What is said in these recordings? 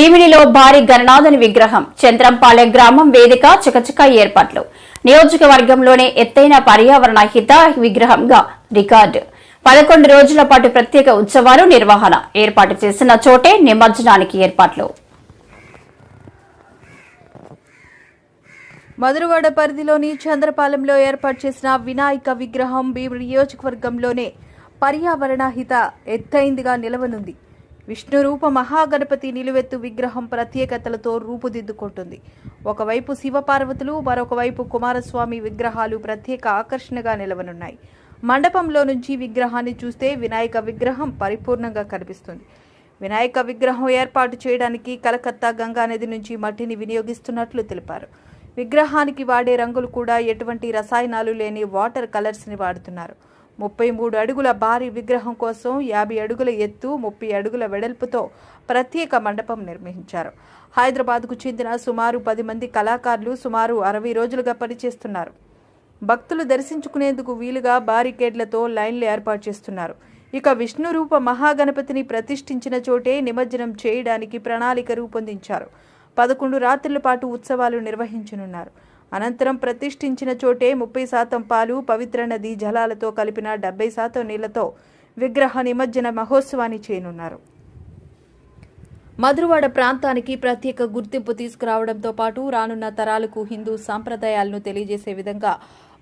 భీమినిలో భారీ గణనాథుని విగ్రహం చంద్రంపాలెం గ్రామం వేదిక చకచక ఏర్పాట్లు నియోజకవర్గంలోనే ఎత్తైన పర్యావరణ హిత విగ్రహంగా రికార్డు 11 రోజుల పాటు ప్రత్యేక ఉత్సవాలు నిర్వహణ ఏర్పాటు చేసిన చోటే నిమజ్జనానికి ఏర్పాట్లు. మధురవాడ పరిధిలోని చంద్రపాలెంలో ఏర్పాటు చేసిన వినాయక విగ్రహం భీమిని నియోజకవర్గంలోనే పర్యావరణ హిత ఎత్తైందిగా నిలవనుంది. విష్ణు రూప మహాగణపతి నిలువెత్తు విగ్రహం ప్రత్యేకతలతో రూపుదిద్దుకుంటుంది. ఒకవైపు శివపార్వతులు, మరొక వైపు కుమారస్వామి విగ్రహాలు ప్రత్యేక ఆకర్షణగా నిలవనున్నాయి. మండపంలో నుంచి విగ్రహాన్ని చూస్తే వినాయక విగ్రహం పరిపూర్ణంగా కనిపిస్తుంది. వినాయక విగ్రహం ఏర్పాటు చేయడానికి కలకత్తా గంగానది నుంచి మట్టిని వినియోగిస్తున్నట్లు తెలిపారు. విగ్రహానికి వాడే రంగులు కూడా ఎటువంటి రసాయనాలు లేని వాటర్ కలర్స్ని వాడుతున్నారు. 33 అడుగుల భారీ విగ్రహం కోసం 50 అడుగుల ఎత్తు, 30 అడుగుల వెడల్పుతో ప్రత్యేక మండపం నిర్మించారు. హైదరాబాద్కు చెందిన సుమారు 10 మంది కళాకారులు సుమారు 60 రోజులుగా పనిచేస్తున్నారు. భక్తులు దర్శించుకునేందుకు వీలుగా బారికేడ్లతో లైన్లు ఏర్పాటు చేస్తున్నారు. ఇక విష్ణు రూప మహాగణపతిని ప్రతిష్ఠించిన చోటే నిమజ్జనం చేయడానికి ప్రణాళిక రూపొందించారు. 11 రాత్రుల పాటు ఉత్సవాలు నిర్వహించనున్నారు. అనంతరం ప్రతిష్ఠించిన చోటే 30% పాలు, పవిత్ర నదీ జలాలతో కలిపిన 70% నీళ్లతో విగ్రహ నిమజ్జన మహోత్సవాన్ని చేయనున్నారు. మధురవాడ ప్రాంతానికి ప్రత్యేక గుర్తింపు తీసుకురావడంతో పాటు రానున్న తరాలకు హిందూ సాంప్రదాయాలను తెలియజేసే విధంగా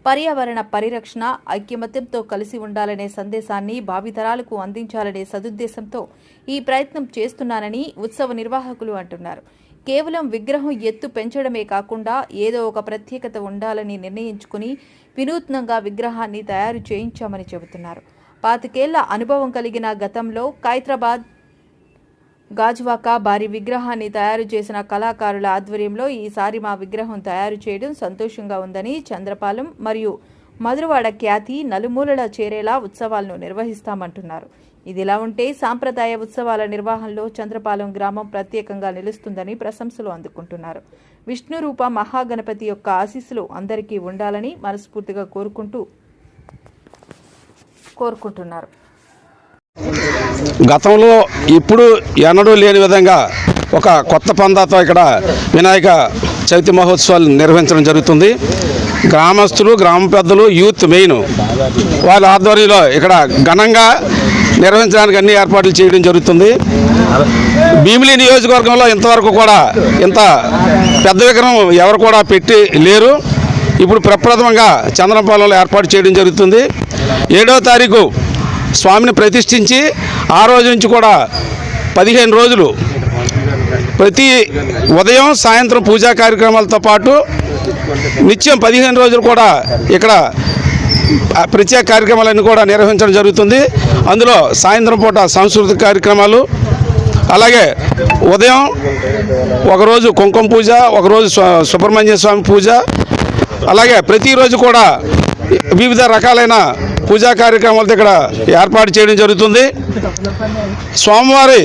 పర్యావరణ పరిరక్షణ, ఐక్యమత్యంతో కలిసి ఉండాలనే సందేశాన్ని భావితరాలకు అందించాలనే సదుద్దేశంతో ఈ ప్రయత్నం చేస్తున్నానని ఉత్సవ నిర్వాహకులు అంటున్నారు. కేవలం విగ్రహం ఎత్తు పెంచడమే కాకుండా ఏదో ఒక ప్రత్యేకత ఉండాలని నిర్ణయించుకుని వినూత్నంగా విగ్రహాన్ని తయారు చేయించామని చెబుతున్నారు. 25 ఏళ్ల అనుభవం కలిగిన గతంలో ఖైరతాబాద్, గాజువాక భారీ విగ్రహాన్ని తయారు చేసిన కళాకారుల ఆధ్వర్యంలో ఈసారి మా విగ్రహం తయారు చేయడం సంతోషంగా ఉందని, చంద్రపాలెం మరియు మధురవాడ ఖ్యాతి నలుమూలలా చేరేలా ఉత్సవాలను నిర్వహిస్తామంటున్నారు. ఇదిలా ఉంటే సాంప్రదాయ ఉత్సవాల నిర్వహణలో చంద్రపాలెం గ్రామం ప్రత్యేకంగా నిలుస్తుందని ప్రశంసలు అందుకుంటున్నారు. విష్ణు రూప మహాగణపతి యొక్క ఆశీస్సులు అందరికీ ఉండాలని మనస్ఫూర్తిగా కోరుకుంటున్నారు. గతంలో ఇప్పుడు ఎన్నడూ లేని విధంగా ఒక కొత్త పందాతో ఇక్కడ వినాయక చవితి మహోత్సవాలు నిర్వహించడం జరుగుతుంది. గ్రామస్తులు, గ్రామ పెద్దలు, యూత్ మెయిన్ వాళ్ళ ఆధ్వర్యంలో ఇక్కడ ఘనంగా నిర్వహించడానికి అన్ని ఏర్పాట్లు చేయడం జరుగుతుంది. భీమిలి నియోజకవర్గంలో ఇంతవరకు కూడా ఇంత పెద్ద విగ్రహం ఎవరు కూడా పెట్టి లేరు. ఇప్పుడు ప్రప్రథమంగా చంద్రపాలెంలో ఏర్పాటు చేయడం జరుగుతుంది. 7వ తారీఖు స్వామిని ప్రతిష్ఠించి ఆ రోజు నుంచి కూడా 15 రోజులు ప్రతి ఉదయం సాయంత్రం పూజా కార్యక్రమాలతో పాటు నిత్యం 15 రోజులు కూడా ఇక్కడ ప్రత్యేక కార్యక్రమాలన్నీ కూడా నిర్వహించడం జరుగుతుంది. అందులో సాయంత్రం పూట సాంస్కృతిక కార్యక్రమాలు, అలాగే ఉదయం ఒకరోజు కుంకుమ పూజ, ఒకరోజు సుబ్రహ్మణ్య స్వామి పూజ, అలాగే ప్రతిరోజు కూడా వివిధ రకాలైన పూజా కార్యక్రమాలతో ఇక్కడ ఏర్పాటు చేయడం జరుగుతుంది. సోమవారి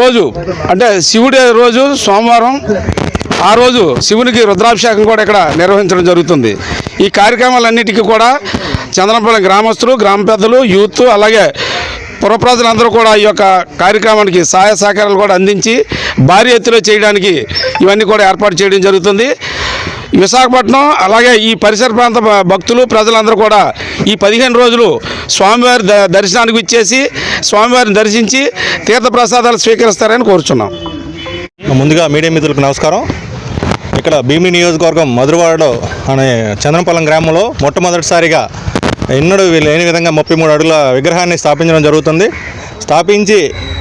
రోజు అంటే శివుడి రోజు సోమవారం, ఆ రోజు శివునికి రుద్రాభిషేకం కూడా ఇక్కడ నిర్వహించడం జరుగుతుంది. ఈ కార్యక్రమాలన్నిటికీ కూడా చంద్రపాలెం గ్రామస్తులు, గ్రామ పెద్దలు, యూత్, అలాగే పుర ప్రజలందరూ కూడా ఈ యొక్క కార్యక్రమానికి సహాయ సహకారాలు కూడా అందించి భారీ ఎత్తులో చేయడానికి ఇవన్నీ కూడా ఏర్పాటు చేయడం జరుగుతుంది. విశాఖపట్నం అలాగే ఈ పరిసర ప్రాంత భక్తులు, ప్రజలందరూ కూడా ఈ 15 రోజులు స్వామివారి దర్శనానికి ఇచ్చేసి స్వామివారిని దర్శించి తీర్థప్రసాదాలు స్వీకరిస్తారని కోరుచున్నాం. ముందుగా మీడియా మిత్రులకు నమస్కారం. ఇక్కడ భీమిలి నియోజకవర్గం మధురవాడలో అనే చంద్రపాలెం గ్రామంలో మొట్టమొదటిసారిగా ఎన్నడూ లేని విధంగా 33 అడుగుల విగ్రహాన్ని స్థాపించడం జరుగుతుంది. స్థాపించి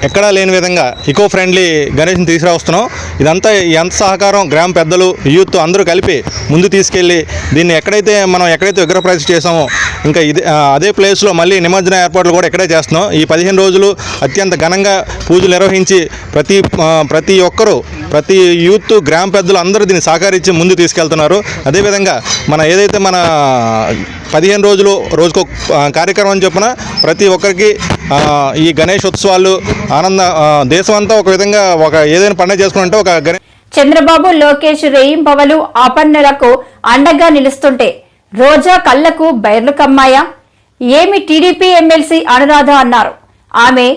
ఎక్కడా లేని విధంగా ఇకో ఫ్రెండ్లీ గణేష్ని తీసుకురావస్తున్నాం. ఇదంతా ఎంత సహకారం గ్రామ పెద్దలు, యూత్ అందరూ కలిపి ముందు తీసుకెళ్ళి దీన్ని ఎక్కడైతే విగ్రహ ప్రతిష్ఠ చేసామో ఇంకా అదే ప్లేస్లో మళ్ళీ నిమజ్జన ఏర్పాట్లు కూడా ఇక్కడే చేస్తున్నాం. ఈ 15 రోజులు అత్యంత ఘనంగా పూజలు నిర్వహించి ప్రతి ఒక్కరూ, ప్రతి యూత్, గ్రామ పెద్దలు అందరూ దీన్ని సహకరించి ముందు తీసుకెళ్తున్నారు. అదేవిధంగా ఏదైతే మన 15 రోజులు రోజుకో కార్యక్రమం చొప్పున ప్రతి ఒక్కరికి ఈ గణేష్ ఉత్సవాలు దేశం అంతా ఒక విధంగా ఏదైనా పండుగ చేసుకుంటే ఒక చంద్రబాబు, లోకేష్ రేయింపవలు ఆపన్నులకు అండగా నిలుస్తుంటే రోజా కళ్లకు బైర్లు కమ్మాయా? ఏమి టీడీపీ ఎమ్మెల్సీ అనురాధ అన్నారు. ఆమె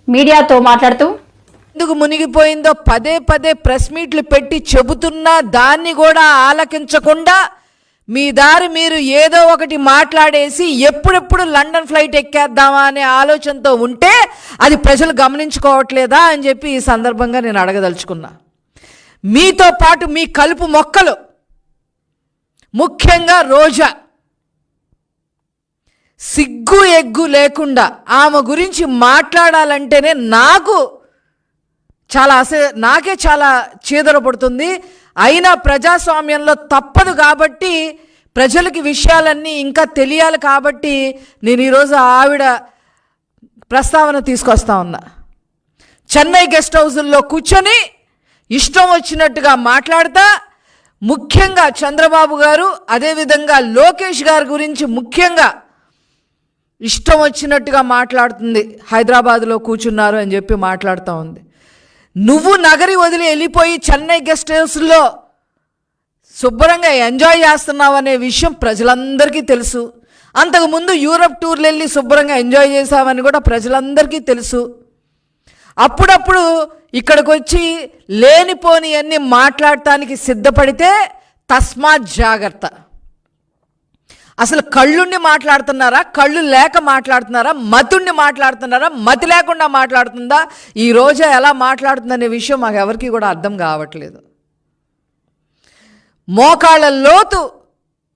మీడియాతో మాట్లాడుతూ ఎందుకు మునిగిపోయిందో పదే పదే ప్రెస్ మీట్లు పెట్టి చెబుతున్నా దాన్ని కూడా ఆలకించకుండా మీ దారి మీరు ఏదో ఒకటి మాట్లాడేసి ఎప్పుడెప్పుడు లండన్ ఫ్లైట్ ఎక్కేద్దామా అనే ఆలోచనతో ఉంటే అది ప్రజలు గమనించుకోవట్లేదా అని చెప్పి ఈ సందర్భంగా నేను అడగదలుచుకున్నా. మీతో పాటు మీ కలుపు మొక్కలు, ముఖ్యంగా రోజా, సిగ్గు ఎగ్గు లేకుండా ఆమె గురించి మాట్లాడాలంటేనే నాకే చాలా చీదరపడుతుంది. అయినా ప్రజాస్వామ్యంలో తప్పదు కాబట్టి, ప్రజలకి విషయాలన్నీ ఇంకా తెలియాలి కాబట్టి నేను ఈరోజు ఆవిడ ప్రస్తావన తీసుకొస్తా ఉన్నా. చెన్నై గెస్ట్ హౌజుల్లో కూర్చొని ఇష్టం వచ్చినట్టుగా మాట్లాడతా, ముఖ్యంగా చంద్రబాబు గారు అదేవిధంగా లోకేష్ గారి గురించి ముఖ్యంగా ఇష్టం వచ్చినట్టుగా మాట్లాడుతుంది. హైదరాబాద్లో కూర్చున్నారు అని చెప్పి మాట్లాడుతూ ఉంది. నువ్వు నగరి వదిలి వెళ్ళిపోయి చెన్నై గెస్ట్ హౌస్లో శుభ్రంగా ఎంజాయ్ చేస్తున్నావు అనే విషయం ప్రజలందరికీ తెలుసు. అంతకుముందు యూరప్ టూర్లు వెళ్ళి శుభ్రంగా ఎంజాయ్ చేసావని కూడా ప్రజలందరికీ తెలుసు. అప్పుడప్పుడు ఇక్కడికి వచ్చి లేనిపోని అన్నీ మాట్లాడటానికి సిద్ధపడితే తస్మాత్ జాగ్రత్త. అసలు కళ్ళుండి మాట్లాడుతున్నారా, కళ్ళు లేక మాట్లాడుతున్నారా, మతుండి మాట్లాడుతున్నారా, మతి లేకుండా మాట్లాడుతుందా, ఈ రోజు ఎలా మాట్లాడుతుందనే విషయం మాకు ఎవరికి కూడా అర్థం కావట్లేదు. మోకాళ్ళ లోతు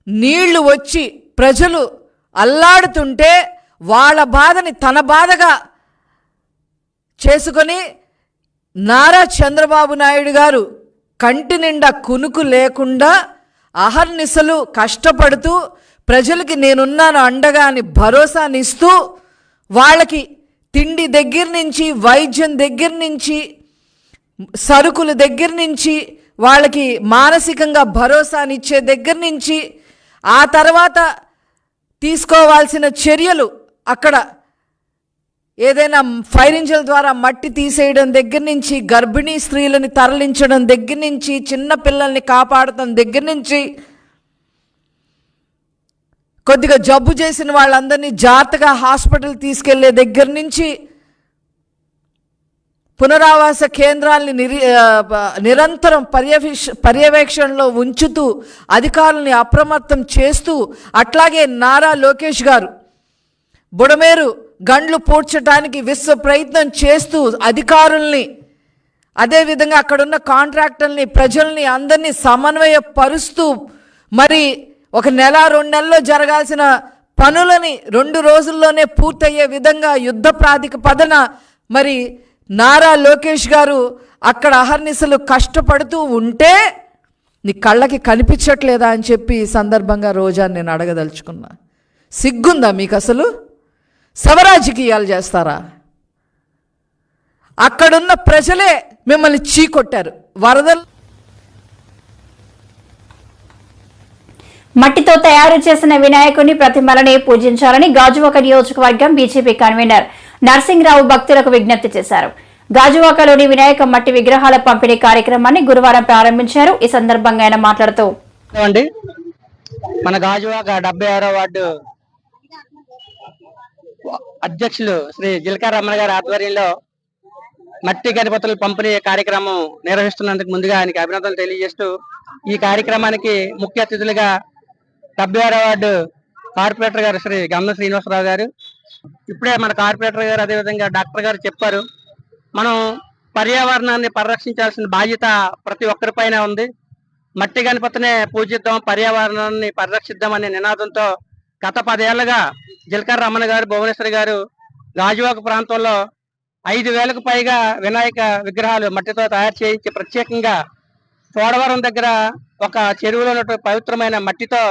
నీళ్లు వచ్చి ప్రజలు అల్లాడుతుంటే వాళ్ళ బాధని తన బాధగా చేసుకొని నారా చంద్రబాబు నాయుడు గారు కంటి నిండా కునుకు లేకుండా అహర్నిశలు కష్టపడుతూ ప్రజలకి నేనున్నాను అండగా అని భరోసానిస్తూ వాళ్ళకి తిండి దగ్గర నుంచి, వైద్యం దగ్గర నుంచి, సరుకుల దగ్గర నుంచి, వాళ్ళకి మానసికంగా భరోసానిచ్చే దగ్గర నుంచి, ఆ తర్వాత తీసుకోవాల్సిన చర్యలు అక్కడ ఏదైనా ఫైర్ ఇంజిన్ ద్వారా మట్టి తీసేయడం దగ్గర నుంచి, గర్భిణీ స్త్రీలని తరలించడం దగ్గర నుంచి, చిన్న పిల్లల్ని కాపాడటం దగ్గర నుంచి, కొద్దిగా జబ్బు చేసిన వాళ్ళందరినీ జాగ్రత్తగా హాస్పిటల్ తీసుకెళ్లే దగ్గర నుంచి, పునరావాస కేంద్రాలని నిరంతరం పర్యవేక్షణలో ఉంచుతూ అధికారులని అప్రమత్తం చేస్తూ, అట్లాగే నారా లోకేష్ గారు బుడమేరు గండ్లు పూడ్చడానికి విశ్వ ప్రయత్నం చేస్తూ అధికారుల్ని, అదేవిధంగా అక్కడున్న కాంట్రాక్టర్ని, ప్రజల్ని అందరినీ సమన్వయపరుస్తూ మరి 1 నెల 2 నెలల్లో జరగాల్సిన పనులని 2 రోజుల్లోనే పూర్తయ్యే విధంగా యుద్ధ ప్రాతిపదికన మరి నారా లోకేష్ గారు అక్కడ అహర్నిశలు కష్టపడుతూ ఉంటే నీ కళ్ళకి కనిపించట్లేదా అని చెప్పి ఈ సందర్భంగా రోజా నేను అడగదలుచుకున్నా. సిగ్గుందా మీకు? అసలు శవరాజకీయాలు చేస్తారా? అక్కడున్న ప్రజలే మిమ్మల్ని చీకొట్టారు. వరదలు మట్టితో తయారు చేసిన వినాయకుని ప్రతిమలని పూజించాలని గాజువాక నియోజకవర్గం బీజేపీ కన్వీనర్ నర్సింగ్రావు భక్తులకు విజ్ఞప్తి చేశారు. గాజువాకలోని వినాయక మట్టి విగ్రహాల పంపిణీ కార్యక్రమాన్ని గురువారం ప్రారంభించారు. ఈ సందర్భంగా ఆయన మాట్లాడుతూ, మన గాజువాక 76వ వార్డు అధ్యక్షులు శ్రీ జిల్కా రమణ గారి ఆధ్వర్యంలో మట్టి గణపతుల పంపిణీ కార్యక్రమం నిర్వహిస్తున్నందుకు ముందుగా ఆయనకి అభినందనలు తెలియజేస్తూ, ఈ కార్యక్రమానికి ముఖ్య అతిథులుగా 76వ వార్డు కార్పొరేటర్ గారు శ్రీ గమ్మ శ్రీనివాసరావు గారు, ఇప్పుడే మన కార్పొరేటర్ గారు అదేవిధంగా డాక్టర్ గారు చెప్పారు, మనం పర్యావరణాన్ని పరిరక్షించాల్సిన బాధ్యత ప్రతి ఒక్కరిపైన ఉంది. మట్టి గణపతినే పూజిద్దాం, పర్యావరణాన్ని పరిరక్షిద్దాం అనే నినాదంతో గత 10 ఏళ్లుగా జిల్కా రమణ గారు, భువనేశ్వరి గారు గాజువాక ప్రాంతంలో 5,000కు పైగా వినాయక విగ్రహాలు మట్టితో తయారు చేయించి ప్రత్యేకంగా చోడవరం దగ్గర ఒక చెరువులో ఉన్నటువంటి పవిత్రమైన మట్టితో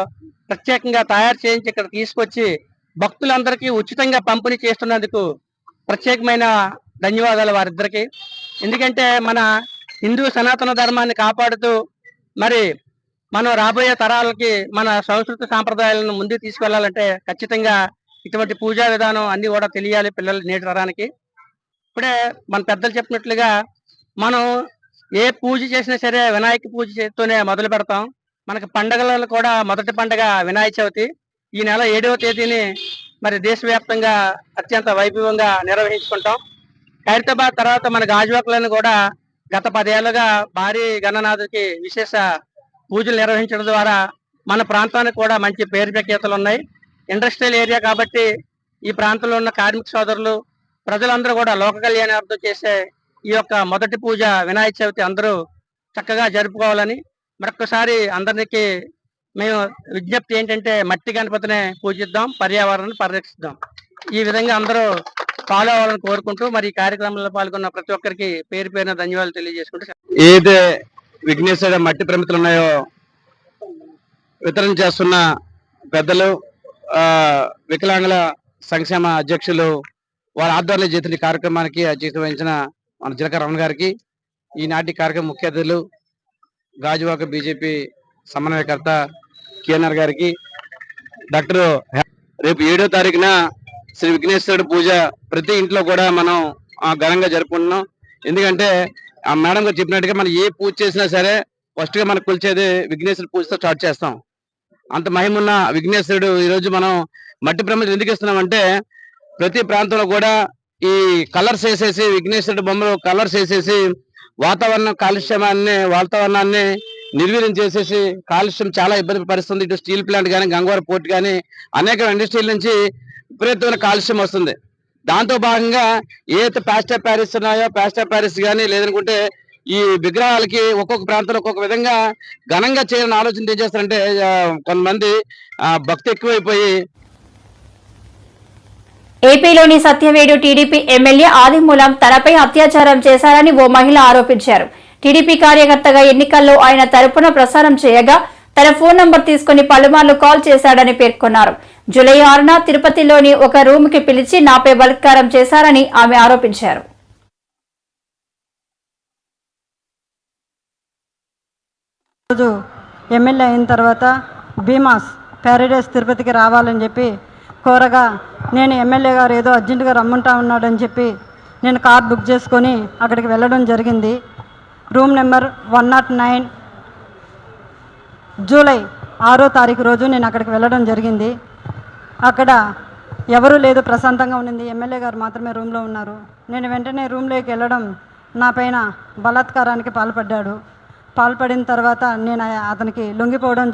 ప్రత్యేకంగా తయారు చేయించి ఇక్కడ తీసుకొచ్చి భక్తులందరికీ ఉచితంగా పంపిణీ చేస్తున్నందుకు ప్రత్యేకమైన ధన్యవాదాలు వారిద్దరికి. ఎందుకంటే మన హిందూ సనాతన ధర్మాన్ని కాపాడుతూ మరి మనం రాబోయే తరాలకి మన సంస్కృతి సాంప్రదాయాలను ముందుకు తీసుకెళ్లాలంటే ఖచ్చితంగా ఇటువంటి పూజా విధానం అన్ని కూడా తెలియాలి పిల్లలు నేటి తరానికి. ఇప్పుడే మన పెద్దలు చెప్పినట్లుగా మనం ఏ పూజ చేసినా సరే వినాయక పూజ చేస్తూనే మొదలు పెడతాం. మనకి పండుగలలో కూడా మొదటి పండుగ వినాయక చవితి. ఈ నెల 7వ తేదీని మరి దేశవ్యాప్తంగా అత్యంత వైభవంగా నిర్వహించుకుంటాం. ఖైరతాబాద్ తర్వాత మన గాజువాకలను కూడా గత 10 ఏళ్లుగా భారీ గణనాథుకి విశేష పూజలు నిర్వహించడం ద్వారా మన ప్రాంతానికి కూడా మంచి పేరు ప్రఖ్యాతలు ఉన్నాయి. ఇండస్ట్రియల్ ఏరియా కాబట్టి ఈ ప్రాంతంలో ఉన్న కార్మిక సోదరులు ప్రజలందరూ కూడా లోక కళ్యాణార్థం చేసే ఈ యొక్క మొదటి పూజ వినాయక చవితి అందరూ చక్కగా జరుపుకోవాలని మరొకసారి అందరికీ మేము విజ్ఞప్తి ఏంటంటే మట్టి గణపతిని పూజిద్దాం, పర్యావరణాన్ని పరిరక్షిద్దాం. ఈ విధంగా అందరూ ఫాలో అవ్వాలని కోరుకుంటూ మరి ఈ కార్యక్రమంలో పాల్గొన్న ప్రతి ఒక్కరికి పేరు పేరున ధన్యవాదాలు తెలియజేసుకుంటూ ఏదైతే విఘ్నేశ్వర మట్టి ప్రమితులు ఉన్నాయో వితరణ చేస్తున్న పెద్దలు, వికలాంగుల సంక్షేమ అధ్యక్షులు వారి ఆధ్వర్యంలో చేసిన కార్యక్రమానికి అధ్యక్షత వహించిన మన జిలకర రమణ గారికి, ఈనాటి కార్యక్రమం ముఖ్య అతిథులు గాజువాక బీజేపీ సమన్వయకర్త కేఎన్ఆర్ గారికి, డాక్టర్ రేపు 7వ తారీఖున శ్రీ విఘ్నేశ్వరుడు పూజ ప్రతి ఇంట్లో కూడా మనం ఘనంగా జరుపుకుంటున్నాం. ఎందుకంటే ఆ మేడం గారు చెప్పినట్టుగా మనం ఏ పూజ చేసినా సరే ఫస్ట్ గా మనకు కొలిచేది విఘ్నేశ్వరుడు పూజతో స్టార్ట్ చేస్తాం. అంత మహిమున్న విఘ్నేశ్వరుడు ఈరోజు మనం మట్టి ప్రమిదలు ఎందుకు ఇస్తున్నామంటే ప్రతి ప్రాంతంలో కూడా ఈ కలర్స్ వేసేసి విఘ్నేశ్వరుడు బొమ్మలు కలర్స్ వేసేసి వాతావరణాన్ని నిర్వీర్యం చేసేసి కాలుష్యం చాలా ఇబ్బంది పరిస్తుంది. ఇటు స్టీల్ ప్లాంట్ కానీ, గంగవరం పోర్ట్ కానీ అనేక ఇండస్ట్రీల నుంచి విపరీతమైన కాలుష్యం వస్తుంది. దాంతో భాగంగా ఏదైతే ప్లాస్టర్ ప్యారిస్ ఉన్నాయో ప్లాస్టర్ ప్యారిస్ కానీ లేదనుకుంటే ఈ విగ్రహాలకి ఒక్కొక్క ప్రాంతంలో ఒక్కొక్క విధంగా ఘనంగా చేయాలని ఆలోచన ఏం చేస్తారంటే కొంతమంది భక్తి ఎక్కువైపోయి. ఏపీలోని సత్యవేడు టీడీపీ ఎమ్మెల్యే ఆదిమూలం తనపై అత్యాచారం చేశారని ఓ మహిళ ఆరోపించారు. టీడీపీ కార్యకర్తగా ఎన్నికల్లో ఆయన తరపున ప్రసారం చేయగా తన ఫోన్ నంబర్ తీసుకుని పలుమార్లు కాల్ చేశాడని పేర్కొన్నారు. జూలై 6న తిరుపతిలోని ఒక రూమ్ కి పిలిచి నాపై బలాత్కారం చేశారని ఆమె ఆరోపించారు. రోజు ఎమ్మెల్యే అయిన తర్వాత భీమాస్ ప్యారడైస్ తిరుపతికి రావాలని చెప్పి కోరగా నేను ఎమ్మెల్యే గారు ఏదో అర్జెంటుగా రమ్మంటా ఉన్నాడని చెప్పి నేను కార్ బుక్ చేసుకొని అక్కడికి వెళ్ళడం జరిగింది. రూమ్ నెంబర్ 109 జూలై 6వ తారీఖు రోజు నేను అక్కడికి వెళ్ళడం జరిగింది. అక్కడ ఎవరూ లేదు, ప్రశాంతంగా ఉండింది. ఎమ్మెల్యే గారు మాత్రమే రూమ్లో ఉన్నారు. నేను వెంటనే రూమ్లోకి వెళ్ళడం నా పైన బలాత్కారానికి పాల్పడిన తర్వాత నేను అతనికి లొంగిపోవడం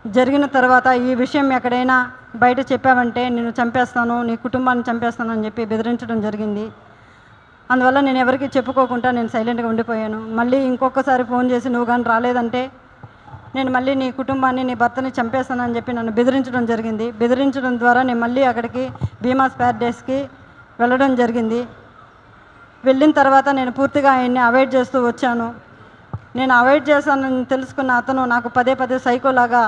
జరిగిన తర్వాత ఈ విషయం ఎక్కడైనా బయట చెప్పావంటే నేను చంపేస్తాను, నీ కుటుంబాన్ని చంపేస్తాను అని చెప్పి బెదిరించడం జరిగింది. అందువల్ల నేను ఎవరికి చెప్పుకోకుండా నేను సైలెంట్గా ఉండిపోయాను. మళ్ళీ ఇంకొకసారి ఫోన్ చేసి నువ్వు కానీ రాలేదంటే నేను మళ్ళీ నీ కుటుంబాన్ని, నీ భర్తని చంపేస్తానని చెప్పి నన్ను బెదిరించడం జరిగింది. బెదిరించడం ద్వారా నేను మళ్ళీ అక్కడికి భీమాస్ ప్యారడైస్కి వెళ్ళడం జరిగింది. వెళ్ళిన తర్వాత నేను పూర్తిగా ఆయన్ని అవాయిడ్ చేస్తూ వచ్చాను. నేను అవాయిడ్ చేశానని తెలుసుకున్న అతను నాకు పదే సైకోలాగా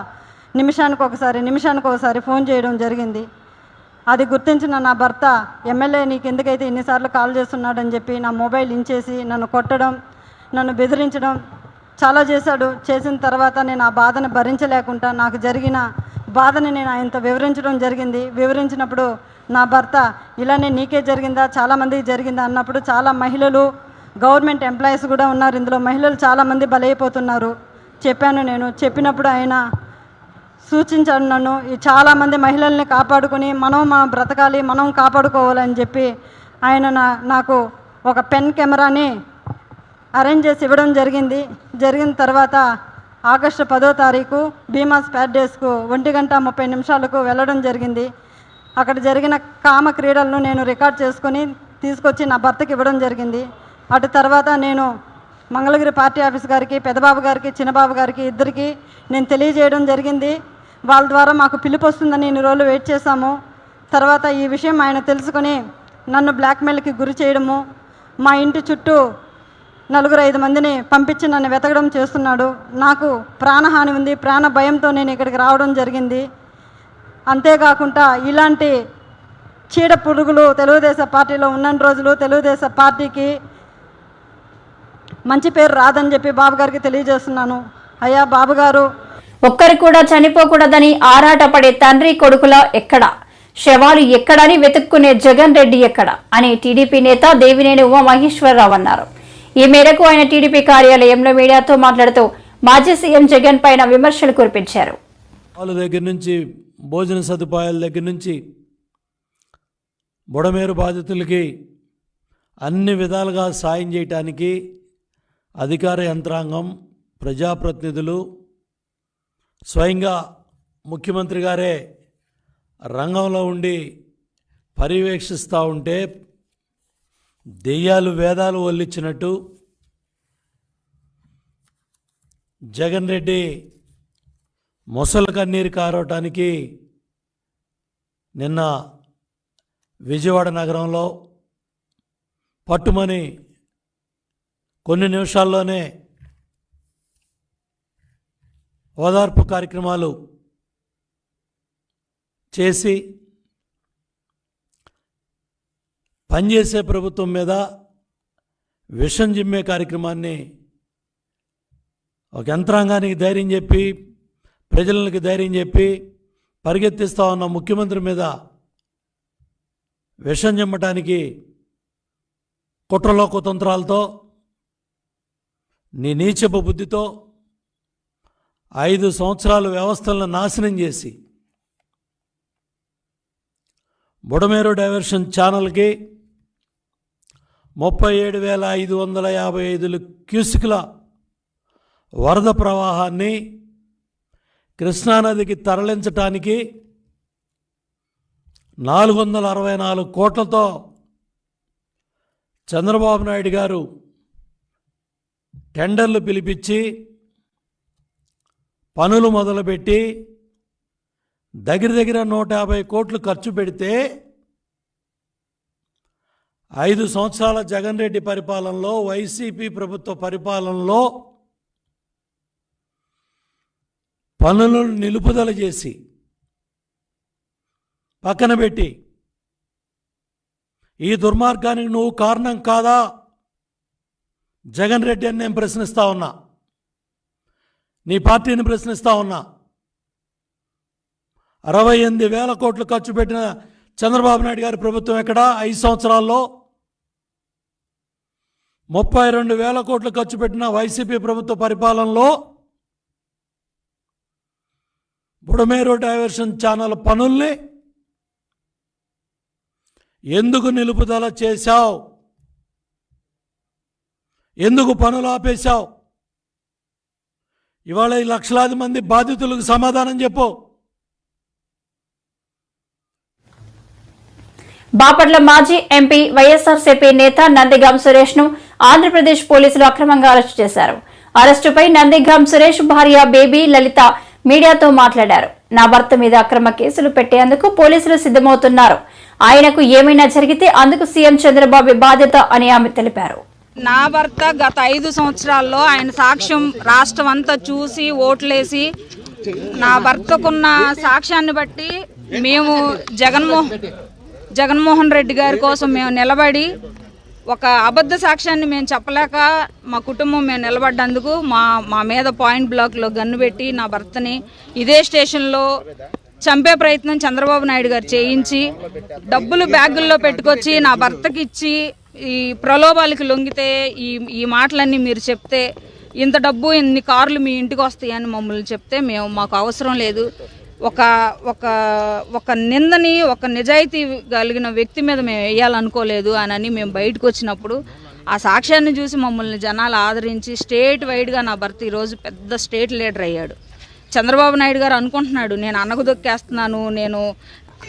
నిమిషానికి ఒకసారి ఫోన్ చేయడం జరిగింది. అది గుర్తించిన నా భర్త ఎమ్మెల్యే నీకు ఎందుకైతే ఇన్నిసార్లు కాల్ చేస్తున్నాడని చెప్పి నా మొబైల్ ఇంచేసి నన్ను కొట్టడం, నన్ను బెదిరించడం చాలా చేశాడు. చేసిన తర్వాత నేను ఆ బాధను భరించలేకుండా నాకు జరిగిన బాధని నేను ఆయనతో వివరించినప్పుడు నా భర్త ఇలానే నీకే జరిగిందా, చాలామందికి జరిగిందా అన్నప్పుడు చాలా మహిళలు, గవర్నమెంట్ ఎంప్లాయీస్ కూడా ఉన్నారు ఇందులో, మహిళలు చాలామంది బలైపోతున్నారు నేను చెప్పినప్పుడు ఆయన సూచించాడు నన్ను ఈ చాలామంది మహిళల్ని కాపాడుకొని మనం బ్రతకాలి, మనం కాపాడుకోవాలని చెప్పి ఆయన నాకు ఒక పెన్ కెమెరాని అరేంజ్ చేసి ఇవ్వడం జరిగిన తర్వాత ఆగస్టు 10వ తారీఖు భీమాస్ ప్యారడైస్కు 1:30 వెళ్ళడం జరిగింది. అక్కడ జరిగిన కామ క్రీడలను నేను రికార్డ్ చేసుకొని తీసుకొచ్చి నా భర్తకి ఇవ్వడం జరిగింది. అటు తర్వాత నేను మంగళగిరి పార్టీ ఆఫీస్ గారికి, పెద్దబాబు గారికి, చిన్నబాబు గారికి ఇద్దరికి నేను తెలియజేయడం జరిగింది. వాళ్ళ ద్వారా మాకు పిలుపు వస్తుందని ఇన్ని రోజులు వెయిట్ చేశాము. తర్వాత ఈ విషయం ఆయన తెలుసుకొని నన్ను బ్లాక్మెయిల్కి గురి చేయడము, మా ఇంటి చుట్టూ 4-5 మందిని పంపించి నన్ను వెతకడం చేస్తున్నాడు. నాకు ప్రాణహాని ఉంది, ప్రాణ భయంతో నేను ఇక్కడికి రావడం జరిగింది. అంతేకాకుండా ఇలాంటి చీడ పురుగులు తెలుగుదేశం పార్టీలో ఉన్న రోజులు తెలుగుదేశం పార్టీకి మంచి పేరు రాదని చెప్పి బాబు గారికి తెలియజేస్తున్నాను. అయ్యా బాబు గారు, ఒక్కరు కూడా చనిపోకూడదని ఆరాటపడే తండ్రి కొడుకుల ఎక్కడ, శవాలు ఎక్కడని వెతుక్కునే జగన్ రెడ్డి ఎక్కడ అని టీడీపీ నేత దేవినేని ఉమామహేశ్వరరావు అన్నారు. ఈ మేరకు ఆయన టీడీపీ కార్యాలయంలో మీడియాతో మాట్లాడుతూ మాజీ సీఎం జగన్ పైన విమర్శలు కురిపించారు. వాళ్ళ దగ్గర నుంచి భోజన సదుపాయాల దగ్గర నుంచి బుడమేరు బాధితులకి అన్ని విధాలుగా సాయం చేయటానికి అధికార యంత్రాంగం, ప్రజాప్రతినిధులు, స్వయంగా ముఖ్యమంత్రి గారే రంగంలో ఉండి పర్యవేక్షిస్తూ ఉంటే దెయ్యాలు వేదాలు వల్లించినట్టు జగన్ రెడ్డి మొసలు కన్నీరు కారవటానికి నిన్న విజయవాడ నగరంలో పట్టుమని కొన్ని నిమిషాల్లోనే ఓదార్పు కార్యక్రమాలు చేసి పనిచేసే ప్రభుత్వం మీద విషం జిమ్మే కార్యక్రమాన్ని ఒక యంత్రాంగానికి ధైర్యం చెప్పి, ప్రజలకి ధైర్యం చెప్పి పరిగెత్తిస్తూ ఉన్న ముఖ్యమంత్రి మీద విషం జిమ్మటానికి కుట్రలో కుతంత్రాలతో, నీ నీచపు బుద్ధితో 5 సంవత్సరాలు వ్యవస్థలను నాశనం చేసి బుడమేరు డైవర్షన్ ఛానల్కి 37,555 క్యూసిక్ల వరద ప్రవాహాన్ని కృష్ణానదికి తరలించటానికి 464 కోట్లతో చంద్రబాబు నాయుడు గారు టెండర్లు పిలిపించి పనులు మొదలుపెట్టి దగ్గర 150 కోట్లు ఖర్చు పెడితే 5 సంవత్సరాల జగన్ రెడ్డి పరిపాలనలో, వైసీపీ ప్రభుత్వ పరిపాలనలో పనులను నిలుపుదల చేసి పక్కన పెట్టి ఈ దుర్మార్గానికి నువ్వు కారణం కాదా జగన్ రెడ్డి అని నేను ప్రశ్నిస్తా ఉన్నా, నీ పార్టీని ప్రశ్నిస్తా ఉన్నా. 68,000 కోట్లు ఖర్చు పెట్టిన చంద్రబాబు నాయుడు గారి ప్రభుత్వం ఎక్కడ? 5 సంవత్సరాల్లో 32,000 కోట్లు ఖర్చు పెట్టిన వైసీపీ ప్రభుత్వ పరిపాలనలో బుడమేరు డైవర్షన్ ఛానల్ పనుల్ని ఎందుకు నిలుపుదల చేశావు? ఎందుకు పనులు ఆపేశావు? ఇవాళ ఈ లక్షలాది మంది బాధితులకు సమాధానం చెప్పు. బాపట్ల మాజీ ఎంపీ వైఎస్ఆర్సీపీ నేత నందిగాం సురేష్ ను ఆంధ్రప్రదేశ్ పోలీసులు అక్రమంగా అరెస్టు చేశారు. అరెస్టుపై నందిగాం సురేష్ భార్య బేబీ లలిత మీడియాతో మాట్లాడారు. నా భర్త మీద అక్రమ కేసులు పెట్టేందుకు పోలీసులు సిద్ధమవుతున్నారు. ఆయనకు ఏమైనా జరిగితే అందుకు సీఎం చంద్రబాబు బాధ్యత అని ఆమె తెలిపారు. నా భర్త గత 5 సంవత్సరాల్లో ఆయన సాక్ష్యం రాష్ట్రం అంతా చూసి ఓట్లేసి నా భర్తకున్న సాక్ష్యాన్ని బట్టి మేము జగన్మోహన్ రెడ్డి గారి కోసం మేము నిలబడి ఒక అబద్ధ సాక్ష్యాన్ని మేము చెప్పలేక మా కుటుంబం మేము నిలబడ్డందుకు మా మీద పాయింట్ బ్లాక్లో గన్ను పెట్టి నా భర్తని ఇదే స్టేషన్లో చంపే ప్రయత్నం చంద్రబాబు నాయుడు గారు చేయించి డబ్బులు బ్యాగుల్లో పెట్టుకొచ్చి నా భర్తకి ఇచ్చి ఈ ప్రలోభాలకి లొంగితే ఈ మాటలన్నీ మీరు చెప్తే ఇంత డబ్బు ఇన్ని కార్లు మీ ఇంటికి వస్తాయని మమ్మల్ని చెప్తే మాకు అవసరం లేదు. ఒక నిందని ఒక నిజాయితీ కలిగిన వ్యక్తి మీద మేము వేయాలనుకోలేదు అని మేము బయటకు వచ్చినప్పుడు ఆ సాక్ష్యాన్ని చూసి మమ్మల్ని జనాలు ఆదరించి స్టేట్ వైడ్గా నా భర్త ఈరోజు పెద్ద స్టేట్ లీడర్ అయ్యాడు. చంద్రబాబు నాయుడు గారు అనుకుంటున్నాడు నేను అన్నకు దొక్కేస్తున్నాను, నేను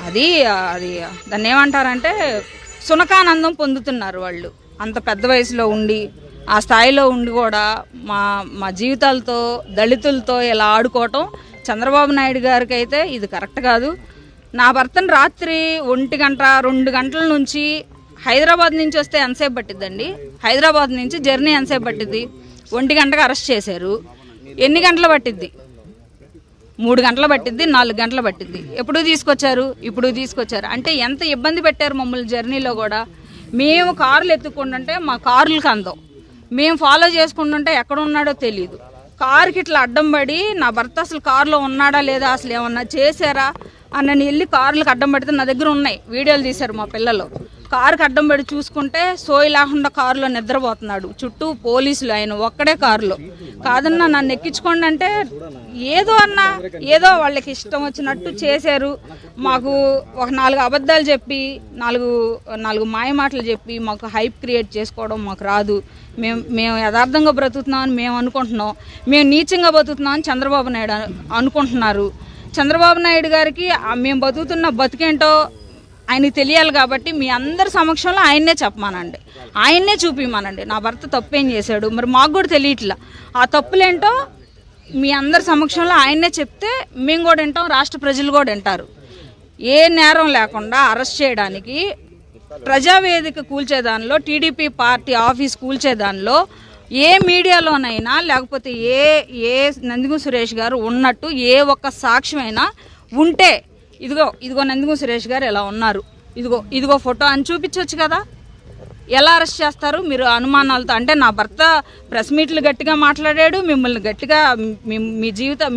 అది దాన్ని ఏమంటారంటే సునకానందం పొందుతున్నారు వాళ్ళు. అంత పెద్ద వయసులో ఉండి ఆ స్థాయిలో ఉండి కూడా మా జీవితాలతో దళితులతో ఇలా ఆడుకోవటం చంద్రబాబు నాయుడు గారికి అయితే ఇది కరెక్ట్ కాదు. నా భర్తను రాత్రి 1 గంట 2 గంటల నుంచి హైదరాబాద్ నుంచి వస్తే ఎంతసేపు పట్టిద్దండి? హైదరాబాద్ నుంచి జర్నీ ఎంతసేపు పట్టిద్ది? 1 గంటకు అరెస్ట్ చేశారు. ఎన్ని గంటలు పట్టిద్ది? 3 గంటలు పట్టిద్ది, 4 గంటలు పట్టిద్ది. ఎప్పుడు తీసుకొచ్చారు? ఇప్పుడు తీసుకొచ్చారు. అంటే ఎంత ఇబ్బంది పెట్టారు మమ్మల్ని జర్నీలో కూడా. మేము కార్లు ఎత్తుకుంటుంటే మా కార్లకు అందం, మేము ఫాలో చేసుకుంటుంటే ఎక్కడ ఉన్నాడో తెలియదు. కారుకి ఇట్లా అడ్డం పడి నా భర్త అసలు కారులో ఉన్నాడా లేదా, అసలు ఏమన్నా చేశారా అన్న వెళ్ళి కార్లకు అడ్డం పడితే నా దగ్గర ఉన్నాయి, వీడియోలు తీశారు మా పిల్లలు. కారుకి అడ్డం పెట్టి చూసుకుంటే సోయి లేకుండా కారులో నిద్రపోతున్నాడు, చుట్టూ పోలీసులు, ఆయన ఒక్కడే కారులో. కాదన్నా నన్ను ఎక్కించుకోండి అంటే ఏదో వాళ్ళకి ఇష్టం వచ్చినట్టు చేశారు. మాకు ఒక 4 అబద్ధాలు చెప్పి 4 మాయ మాటలు చెప్పి మాకు హైప్ క్రియేట్ చేసుకోవడం మాకు రాదు. మేము యథార్థంగా బ్రతుకుతున్నామని మేము అనుకుంటున్నాం, మేము నీచంగా బతుకుతున్నామని చంద్రబాబు నాయుడు అనుకుంటున్నారు. చంద్రబాబు నాయుడు గారికి మేము బతుకుతున్న బతికేంటో ఆయనకి తెలియాలి కాబట్టి మీ అందరి సమక్షంలో ఆయన్నే చెప్పమానండి, ఆయన్నే చూపిమానండి నా భర్త తప్పేం చేశాడు. మరి మాకు కూడా తెలియట్లా ఆ తప్పులేంటో మీ అందరి సమక్షంలో ఆయన్నే చెప్తే మేము కూడా వింటాం, రాష్ట్ర ప్రజలు కూడా వింటారు. ఏ నేరం లేకుండా అరెస్ట్ చేయడానికి, ప్రజావేదిక కూల్చేదానిలో, టీడీపీ పార్టీ ఆఫీస్ కూల్చేదానిలో ఏ మీడియాలోనైనా లేకపోతే ఏ నందిగం సురేష్ గారు ఉన్నట్టు ఏ ఒక్క సాక్ష్యమైనా ఉంటే ఇదిగో నందిగం సురేష్ గారు ఎలా ఉన్నారు, ఇదిగో ఫోటో అని చూపించవచ్చు కదా. ఎలా అరెస్ట్ చేస్తారు మీరు అనుమానాలతో? అంటే నా భర్త ప్రెస్ మీట్లు గట్టిగా మాట్లాడాడు, మిమ్మల్ని గట్టిగా మీ జీవితం